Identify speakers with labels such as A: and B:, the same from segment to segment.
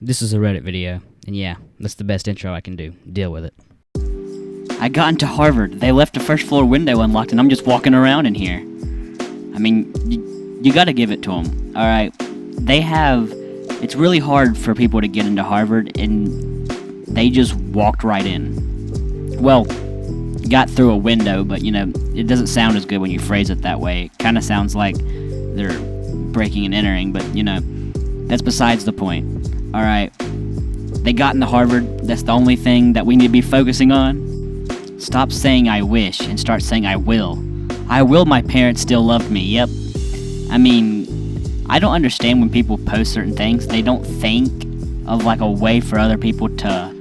A: This is a Reddit video, and yeah, that's the best intro I can do. Deal with it.
B: I got into Harvard. They left the first floor window unlocked, and I'm just walking around in here. I mean, you gotta give it to them, alright? It's really hard for people to get into Harvard, and they just walked right in. Well, got through a window, but, it doesn't sound as good when you phrase it that way. It kind of sounds like they're breaking and entering, but, that's besides the point. Alright, they got into Harvard. That's the only thing that we need to be focusing on. Stop saying I wish and start saying I will. I will my parents still loved me, yep. I mean, I don't understand when people post certain things. They don't think of, a way for other people to,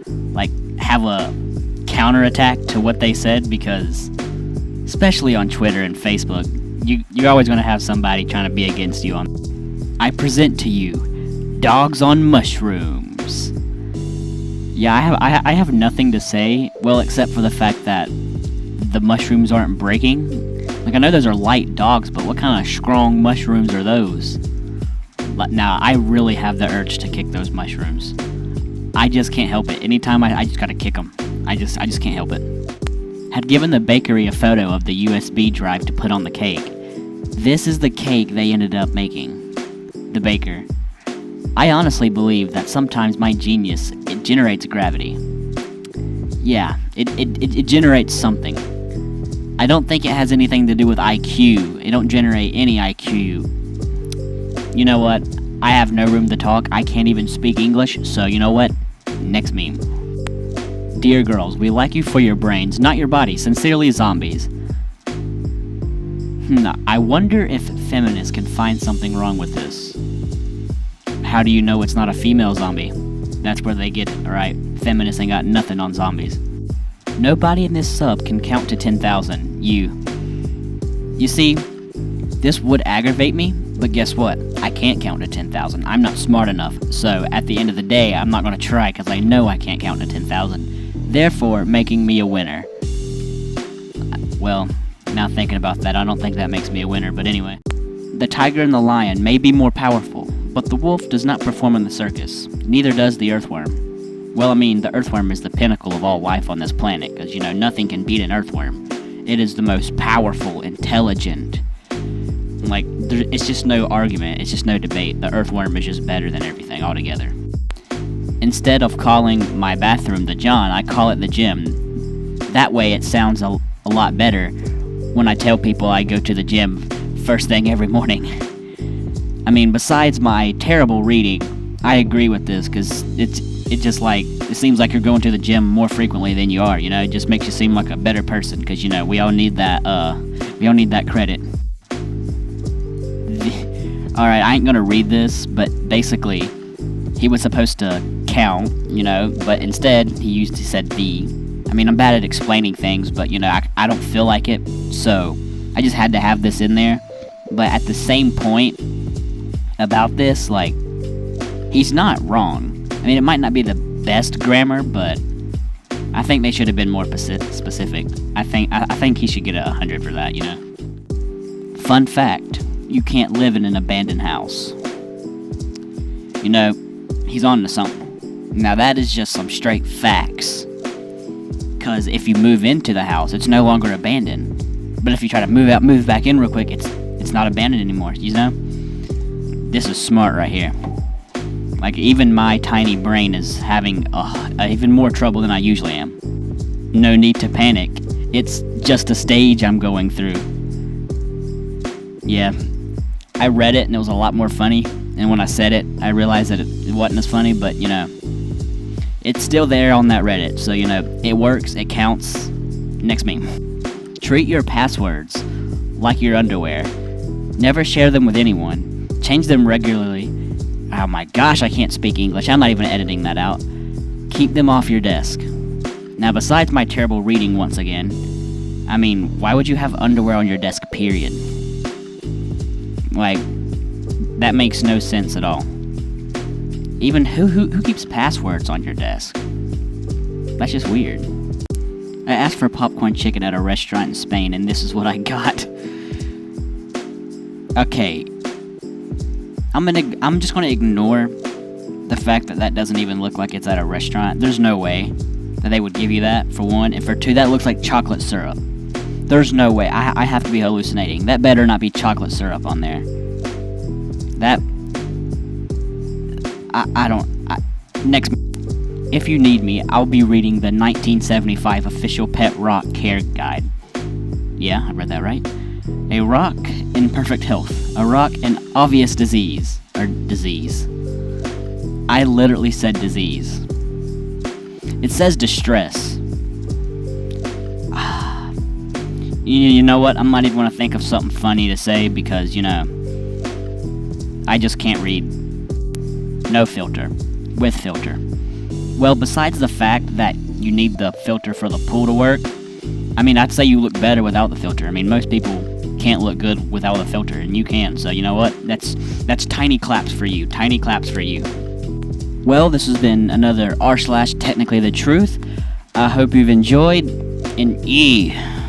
B: have a counterattack to what they said, because, especially on Twitter and Facebook, you're always going to have somebody trying to be against you on. I present to you, dogs on mushrooms. Yeah, I have nothing to say, well, except for the fact that the mushrooms aren't breaking. I know those are light dogs, but what kind of strong mushrooms are those? Now, I really have the urge to kick those mushrooms. I just can't help it. Anytime I just gotta kick them. I just can't help it. Had given the bakery a photo of the USB drive to put on the cake. This is the cake they ended up making. The baker. I honestly believe that sometimes my genius, it generates gravity. Yeah, it generates something. I don't think it has anything to do with IQ. It don't generate any IQ. You know what? I have no room to talk. I can't even speak English, so you know what? Next meme. Dear girls, we like you for your brains, not your body. Sincerely, zombies. I wonder if feminists can find something wrong with this. How do you know it's not a female zombie? That's where they get it, alright? Feminists ain't got nothing on zombies. Nobody in this sub can count to 10,000. You see, this would aggravate me, but guess what? I can't count to 10,000. I'm not smart enough, so at the end of the day, I'm not going to try because I know I can't count to 10,000. Therefore, making me a winner. Well, now thinking about that, I don't think that makes me a winner, but anyway. The tiger and the lion may be more powerful, but the wolf does not perform in the circus. Neither does the earthworm. Well, the earthworm is the pinnacle of all life on this planet, because, nothing can beat an earthworm. It is the most powerful, intelligent. It's just no argument, it's just no debate. The earthworm is just better than everything altogether. Instead of calling my bathroom the John, I call it the gym. That way it sounds a lot better when I tell people I go to the gym first thing every morning. Besides my terrible reading, I agree with this, because it seems like you're going to the gym more frequently than you are, it just makes you seem like a better person, because, we all need that credit. Alright, I ain't gonna read this, but basically, he was supposed to count, but instead, he said the. I'm bad at explaining things, but, I don't feel like it, so I just had to have this in there. But at the same point about this, he's not wrong. It might not be the best grammar, but I think they should have been more specific. I think he should get 100 for that, Fun fact, you can't live in an abandoned house. He's on to something. Now that is just some straight facts. Because if you move into the house, it's no longer abandoned. But if you try to move back in real quick, it's not abandoned anymore, This is smart right here. Even my tiny brain is having even more trouble than I usually am. No need to panic. It's just a stage I'm going through. Yeah, I read it and it was a lot more funny. And when I said it, I realized that it wasn't as funny, but, it's still there on that Reddit. So, it works, it counts. Next meme. Treat your passwords like your underwear. Never share them with anyone. Change them regularly. Oh my gosh, I can't speak English. I'm not even editing that out. Keep them off your desk. Now, besides my terrible reading once again, why would you have underwear on your desk, period? That makes no sense at all. Even who keeps passwords on your desk? That's just weird. I asked for popcorn chicken at a restaurant in Spain, and this is what I got. Okay. I'm just gonna ignore the fact that that doesn't even look like it's at a restaurant. There's no way that they would give you that, for one. And for two, that looks like chocolate syrup. There's no way. I have to be hallucinating. That better not be chocolate syrup on there. That... I don't... next... If you need me, I'll be reading the 1975 official pet rock care guide. Yeah, I read that right. A rock in perfect health. A rock in obvious disease. Or disease. I literally said disease. It says distress. You know what? I'm not even going to think of something funny to say because, you know, I just can't read. No filter. With filter. Well, besides the fact that you need the filter for the pool to work, I mean, I'd say you look better without the filter. I mean, most people can't look good without a filter, and you can. So, you know what? That's tiny claps for you. Tiny claps for you. Well, this has been another r/technically the truth. I hope you've enjoyed, and